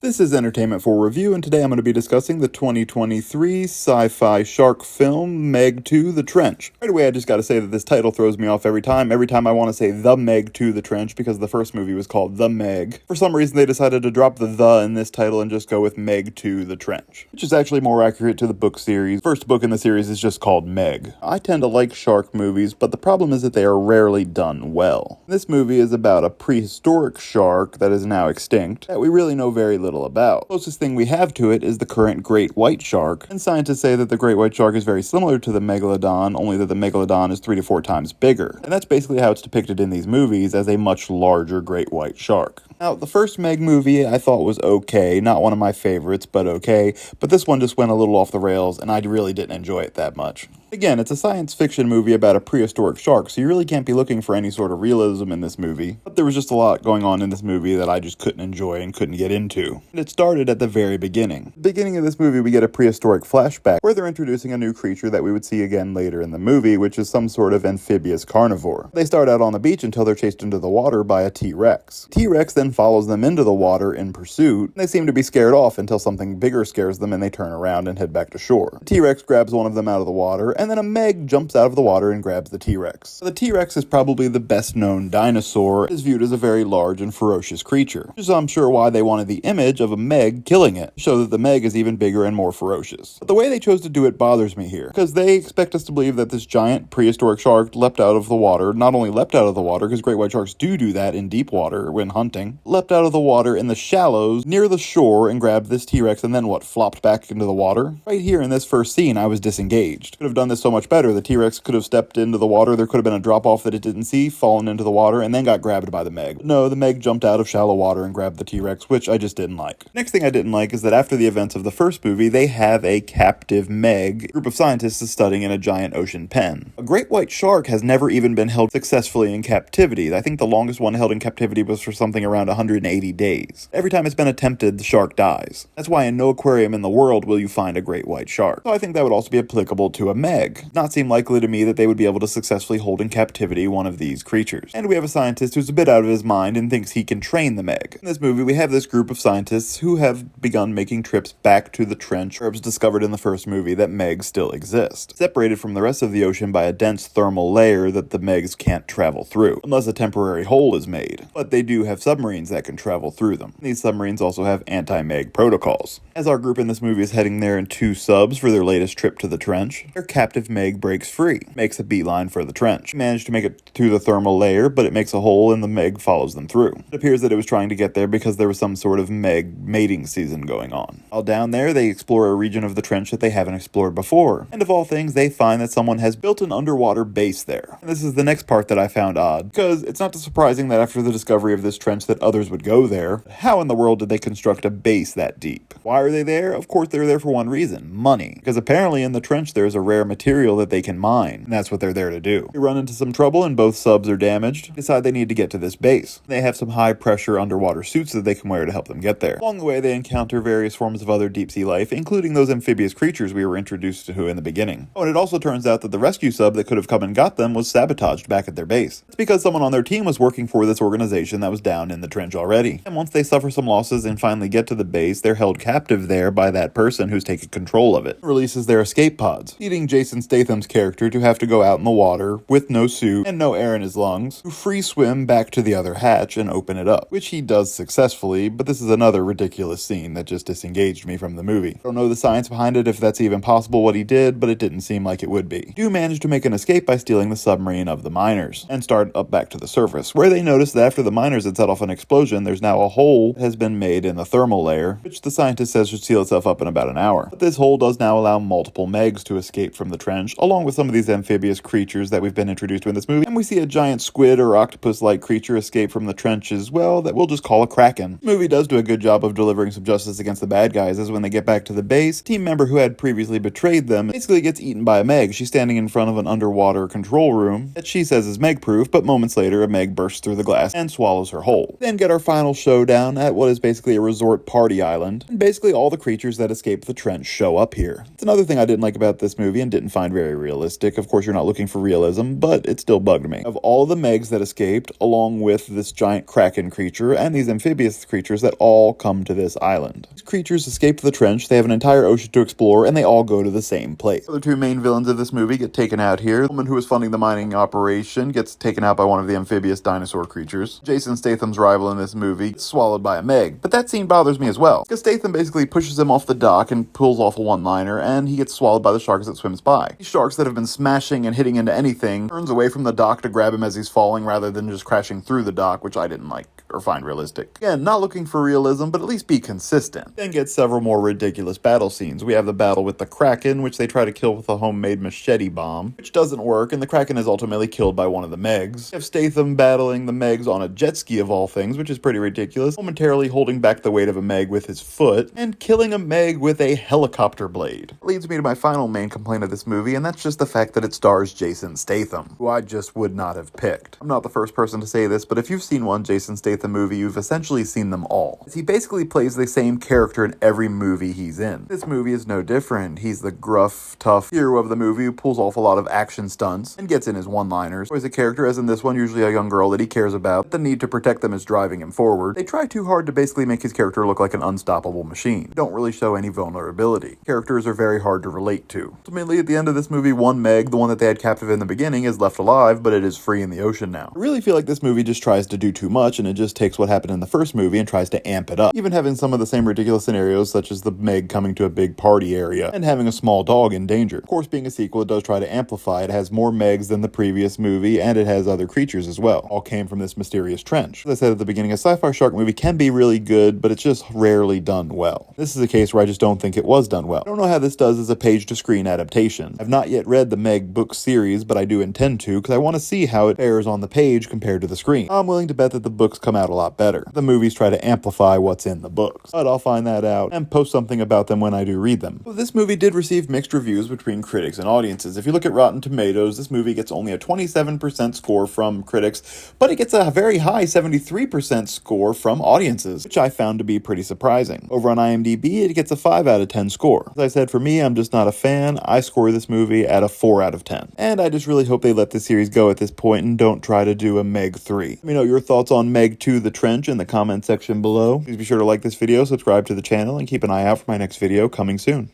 This is Entertainment for Review, and today I'm going to be discussing the 2023 sci-fi shark film, Meg 2: The Trench. Right away, I just got to say that this title throws me off every time. Every time I want to say The Meg 2: The Trench, because the first movie was called The Meg. For some reason, they decided to drop the in this title and just go with Meg 2: The Trench, which is actually more accurate to the book series. First book in the series is just called Meg. I tend to like shark movies, but the problem is that they are rarely done well. This movie is about a prehistoric shark that is now extinct, that we really know very little about. Closest thing we have to it is the current great white shark, and scientists say that the great white shark is very similar to the Megalodon, only that the Megalodon is 3 to 4 times bigger. And that's basically how it's depicted in these movies, as a much larger great white shark. Now, the first Meg movie I thought was okay, not one of my favorites, but okay, but this one just went a little off the rails, and I really didn't enjoy it that much. Again, it's a science fiction movie about a prehistoric shark, so you really can't be looking for any sort of realism in this movie. But there was just a lot going on in this movie that I just couldn't enjoy and couldn't get into. And it started at the very beginning. At the beginning of this movie, we get a prehistoric flashback where they're introducing a new creature that we would see again later in the movie, which is some sort of amphibious carnivore. They start out on the beach until they're chased into the water by a T-Rex. T-Rex then follows them into the water in pursuit, and they seem to be scared off until something bigger scares them and they turn around and head back to shore. The T-Rex grabs one of them out of the water, and then a Meg jumps out of the water and grabs the T-Rex. The T-Rex is probably the best known dinosaur. It is viewed as a very large and ferocious creature, which is I'm sure why they wanted the image of a Meg killing it, to show that the Meg is even bigger and more ferocious. But the way they chose to do it bothers me here, because they expect us to believe that this giant prehistoric shark leapt out of the water, not only leapt out of the water, because great white sharks do that in deep water when hunting, leapt out of the water in the shallows near the shore and grabbed this T-Rex and then flopped back into the water? Right here in this first scene, I was disengaged. Could have done this so much better. The T-Rex could have stepped into the water, there could have been a drop-off that it didn't see, fallen into the water, and then got grabbed by the Meg. But no, the Meg jumped out of shallow water and grabbed the T-Rex, which I just didn't like. Next thing I didn't like is that after the events of the first movie, they have a captive Meg. A group of scientists is studying in a giant ocean pen. A great white shark has never even been held successfully in captivity. I think the longest one held in captivity was for something around 180 days. Every time it's been attempted, the shark dies. That's why in no aquarium in the world will you find a great white shark. So I think that would also be applicable to a Meg. It does not seem likely to me that they would be able to successfully hold in captivity one of these creatures. And we have a scientist who's a bit out of his mind and thinks he can train the Meg. In this movie, we have this group of scientists who have begun making trips back to the trench where it was discovered in the first movie that Megs still exist, separated from the rest of the ocean by a dense thermal layer that the Megs can't travel through, unless a temporary hole is made. But they do have submarines that can travel through them. These submarines also have anti-Meg protocols. As our group in this movie is heading there in 2 subs for their latest trip to the trench, their captive Meg breaks free, makes a beeline for the trench. They manage to make it through the thermal layer, but it makes a hole and the Meg follows them through. It appears that it was trying to get there because there was some sort of Meg mating season going on. While down there, they explore a region of the trench that they haven't explored before, and of all things, they find that someone has built an underwater base there. And this is the next part that I found odd, because it's not surprising that after the discovery of this trench that others would go there. How in the world did they construct a base that deep? Why are they there? Of course they're there for one reason: money. Because apparently in the trench there's a rare material that they can mine, and that's what they're there to do. They run into some trouble and both subs are damaged, decide they need to get to this base. They have some high pressure underwater suits that they can wear to help them get there. Along the way they encounter various forms of other deep sea life, including those amphibious creatures we were introduced to in the beginning. Oh, and it also turns out that the rescue sub that could have come and got them was sabotaged back at their base. It's because someone on their team was working for this organization that was down in the trench already. And once they suffer some losses and finally get to the base, they're held captive there by that person who's taken control of it. It releases their escape pods, leading Jason Statham's character to have to go out in the water with no suit and no air in his lungs, to free swim back to the other hatch and open it up, which he does successfully, but this is another ridiculous scene that just disengaged me from the movie. I don't know the science behind it, if that's even possible what he did, but it didn't seem like it would be. Do manage to make an escape by stealing the submarine of the miners, and start up back to the surface, where they notice that after the miners had set off an explosion, there's now a hole that has been made in the thermal layer, which the scientist says should seal itself up in about an hour. But this hole does now allow multiple Megs to escape from the trench, along with some of these amphibious creatures that we've been introduced to in this movie, and we see a giant squid or octopus-like creature escape from the trench as well that we'll just call a kraken. The movie does do a good job of delivering some justice against the bad guys, as when they get back to the base, a team member who had previously betrayed them basically gets eaten by a Meg. She's standing in front of an underwater control room that she says is Meg-proof, but moments later a Meg bursts through the glass and swallows her whole. Then get our final showdown at what is basically a resort party island, and basically all the creatures that escape the trench show up here. It's another thing I didn't like about this movie and didn't find very realistic. Of course, you're not looking for realism, but it still bugged me. Of all the Megs that escaped, along with this giant kraken creature and these amphibious creatures that all come to this island. These creatures escape the trench, they have an entire ocean to explore, and they all go to the same place. The other two main villains of this movie get taken out here. The woman who is funding the mining operation gets taken out by one of the amphibious dinosaur creatures. Jason Statham's rival in this movie gets swallowed by a Meg, but that scene bothers me as well, because Statham basically pushes him off the dock and pulls off a one-liner, and he gets swallowed by the sharks that swims by. These sharks that have been smashing and hitting into anything turns away from the dock to grab him as he's falling rather than just crashing through the dock, which I didn't like or find realistic. Again, not looking for realism, but at least be consistent. Then get several more ridiculous battle scenes. We have the battle with the Kraken, which they try to kill with a homemade machete bomb, which doesn't work, and the Kraken is ultimately killed by one of the Megs. We have Statham battling the Megs on a jet ski of all things, which is pretty ridiculous, momentarily holding back the weight of a Meg with his foot, and killing a Meg with a helicopter blade. That leads me to my final main complaint of this movie, and that's just the fact that it stars Jason Statham, who I just would not have picked. I'm not the first person to say this, but if you've seen one Jason Statham movie, you've essentially seen them all. He basically plays the same character in every movie he's in. This movie is no different. He's the gruff, tough hero of the movie who pulls off a lot of action stunts and gets in his one-liners. Always a character, as in this one, usually a young girl that he cares about. The need to protect them is driving him forward. They try too hard to basically make his character look like an unstoppable machine. Don't really show any vulnerability. Characters are very hard to relate to. Ultimately, at the end of this movie, one Meg, the one that they had captive in the beginning, is left alive, but it is free in the ocean now. I really feel like this movie just tries to do too much, and it just takes what happened in the first movie and tries to amp it up. Even having some of the same ridiculous scenarios, such as the Meg coming to a big party area and having a small dog in danger. Of course, being a sequel, it does try to amplify. It has more Megs than the previous movie, and it has other creatures as well. All came from this mysterious trench. As I said at the beginning, a sci-fi shark movie can be really good, but it's just rarely done well. This is a case where I just don't think it was done well. I don't know how this does as a page-to-screen adaptation. I've not yet read the Meg book series, but I do intend to, because I want to see how it fares on the page compared to the screen. I'm willing to bet that the books come out a lot better. The movies try to amplify what's in the books, but I'll find that out and post something about them when I do read them. Well, this movie did receive mixed reviews between critics and audiences. If you look at Rotten Tomatoes, this movie gets only a 27% score from critics, but it gets a very high 73% score from audiences, which I found to be pretty surprising. Over on IMDb, it gets a 5 out of 10 score. As I said, for me, I'm just not a fan. I score this movie at a 4 out of 10. And I just really hope they let the series go at this point and don't try to do a Meg 3. Let me know your thoughts on Meg 2 The Trench in the comment section below. Please be sure to like this video, subscribe to the channel, and keep an eye out for my next video coming soon.